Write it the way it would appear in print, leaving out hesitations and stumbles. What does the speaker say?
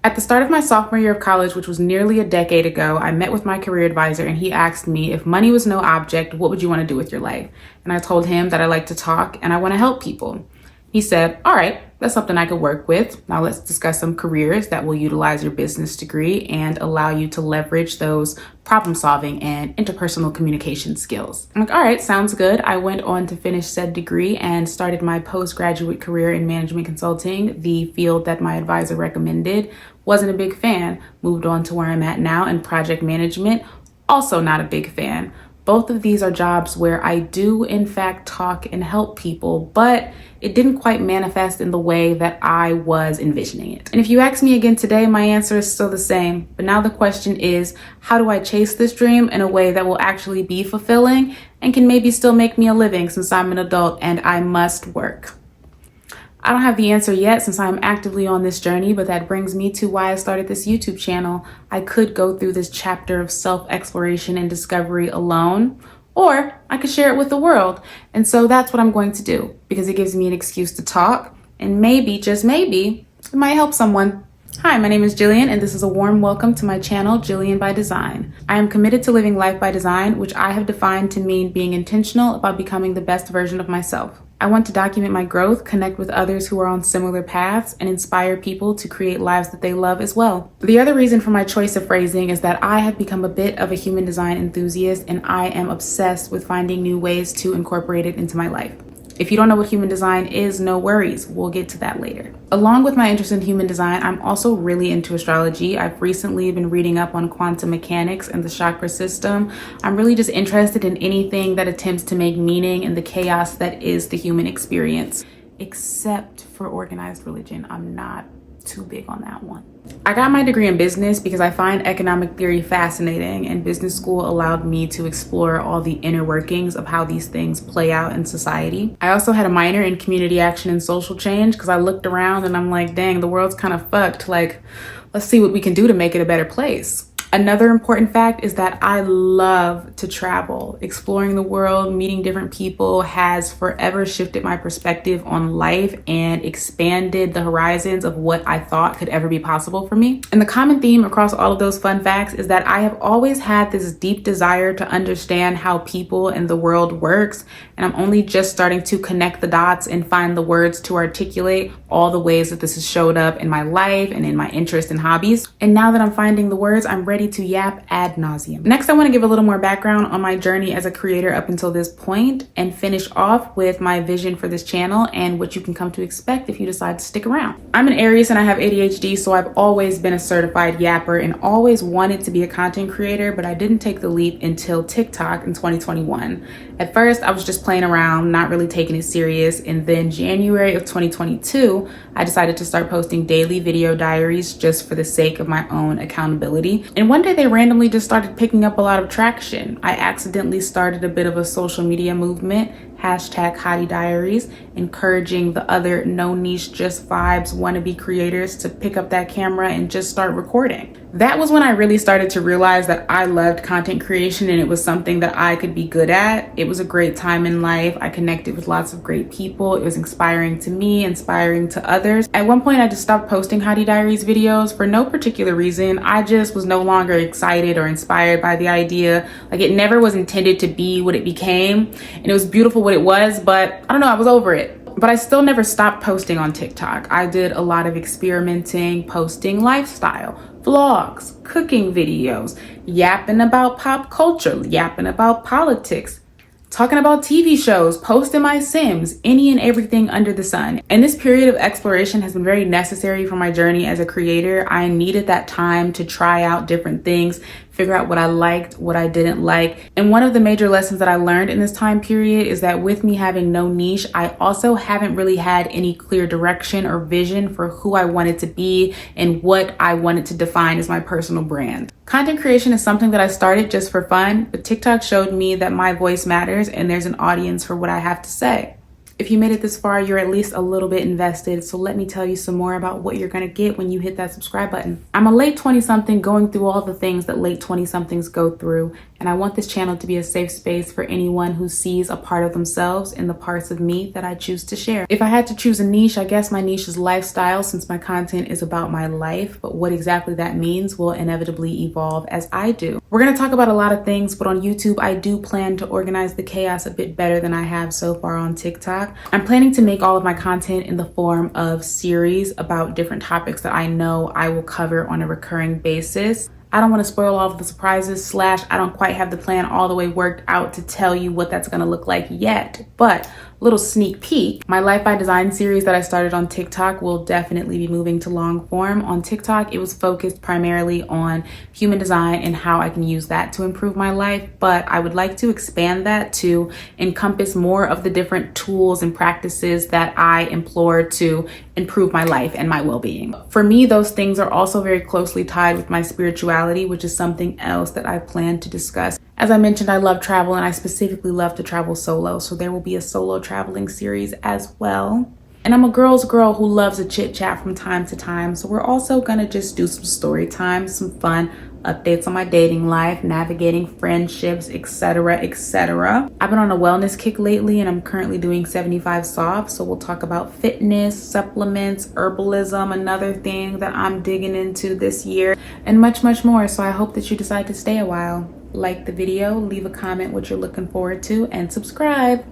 At the start of my sophomore year of college, which was nearly a decade ago, I met with my career advisor and he asked me, if money was no object, what would you want to do with your life? And I told him that I like to talk and I want to help people. He said, all right, that's something I could work with. Now let's discuss some careers that will utilize your business degree and allow you to leverage those problem solving and interpersonal communication skills. I'm like, all right, sounds good. I went on to finish said degree and started my postgraduate career in management consulting, the field that my advisor recommended. Wasn't a big fan. Moved on to where I'm at now in project management. Also not a big fan. Both of these are jobs where I do in fact talk and help people, but it didn't quite manifest in the way that I was envisioning it. And if you ask me again today, my answer is still the same. But now the question is, how do I chase this dream in a way that will actually be fulfilling and can maybe still make me a living since I'm an adult and I must work? I don't have the answer yet since I'm actively on this journey, but that brings me to why I started this YouTube channel. I could go through this chapter of self-exploration and discovery alone, or I could share it with the world. And so that's what I'm going to do because it gives me an excuse to talk and maybe, just maybe, it might help someone. Hi, my name is Jillian and this is a warm welcome to my channel, Jillian by Design. I am committed to living life by design, which I have defined to mean being intentional about becoming the best version of myself. I want to document my growth, connect with others who are on similar paths, and inspire people to create lives that they love as well. The other reason for my choice of phrasing is that I have become a bit of a human design enthusiast and I am obsessed with finding new ways to incorporate it into my life. If you don't know what human design is, no worries. We'll get to that later. Along with my interest in human design, I'm also really into astrology. I've recently been reading up on quantum mechanics and the chakra system. I'm really just interested in anything that attempts to make meaning in the chaos that is the human experience. Except for organized religion, I'm not too big on that one. I got my degree in business because I find economic theory fascinating, and business school allowed me to explore all the inner workings of how these things play out in society. I also had a minor in community action and social change because I looked around and I'm like, dang, the world's kind of fucked. Like, let's see what we can do to make it a better place. Another important fact is that I love to travel. Exploring the world, meeting different people has forever shifted my perspective on life and expanded the horizons of what I thought could ever be possible for me. And the common theme across all of those fun facts is that I have always had this deep desire to understand how people and the world works, and I'm only just starting to connect the dots and find the words to articulate all the ways that this has showed up in my life and in my interests and hobbies. And now that I'm finding the words, I'm ready to yap ad nauseum. Next, I want to give a little more background on my journey as a creator up until this point and finish off with my vision for this channel and what you can come to expect if you decide to stick around. I'm an Aries and I have ADHD, so I've always been a certified yapper and always wanted to be a content creator, but I didn't take the leap until TikTok in 2021. At first, I was just playing around, not really taking it serious, and then January of 2022, I decided to start posting daily video diaries just for the sake of my own accountability. And one day they randomly just started picking up a lot of traction. I accidentally started a bit of a social media movement, hashtag Hottie Diaries, encouraging the other no niche, just vibes wannabe creators to pick up that camera and just start recording. That was when I really started to realize that I loved content creation and it was something that I could be good at. It was a great time in life. I connected with lots of great people. It was inspiring to me, inspiring to others. At one point, I just stopped posting Hottie Diaries videos for no particular reason. I just was no longer excited or inspired by the idea. Like, it never was intended to be what it became. And it was beautiful what it was, but I don't know, I was over it. But I still never stopped posting on TikTok. I did a lot of experimenting, posting lifestyle, vlogs, cooking videos, yapping about pop culture, yapping about politics, talking about TV shows, posting my Sims, any and everything under the sun. And this period of exploration has been very necessary for my journey as a creator. I needed that time to try out different things, figure out what I liked, what I didn't like. And one of the major lessons that I learned in this time period is that with me having no niche, I also haven't really had any clear direction or vision for who I wanted to be and what I wanted to define as my personal brand. Content creation is something that I started just for fun, but TikTok showed me that my voice matters and there's an audience for what I have to say. If you made it this far, you're at least a little bit invested. So let me tell you some more about what you're gonna get when you hit that subscribe button. I'm a late 20-something going through all the things that late 20-somethings go through. And I want this channel to be a safe space for anyone who sees a part of themselves in the parts of me that I choose to share. If I had to choose a niche, I guess my niche is lifestyle, since my content is about my life. But what exactly that means will inevitably evolve as I do. We're gonna talk about a lot of things, but on YouTube, I do plan to organize the chaos a bit better than I have so far on TikTok. I'm planning to make all of my content in the form of series about different topics that I know I will cover on a recurring basis. I don't want to spoil all of the surprises, / I don't quite have the plan all the way worked out to tell you what that's going to look like yet, but little sneak peek, my Life by Design series that I started on TikTok will definitely be moving to long form. On TikTok, it was focused primarily on human design and how I can use that to improve my life, but I would like to expand that to encompass more of the different tools and practices that I implore to improve my life and my well-being. For me, those things are also very closely tied with my spirituality, which is something else that I plan to discuss. As I mentioned, I love travel, and I specifically love to travel solo, so there will be a solo traveling series as well. And I'm a girl's girl who loves a chit chat from time to time, so we're also gonna just do some story time, some fun updates on my dating life, navigating friendships, etc., etc. I've been on a wellness kick lately, and I'm currently doing 75 soft, so we'll talk about fitness, supplements, herbalism, another thing that I'm digging into this year, and much, much more. So I hope that you decide to stay a while. Like the video, leave a comment what you're looking forward to, and subscribe.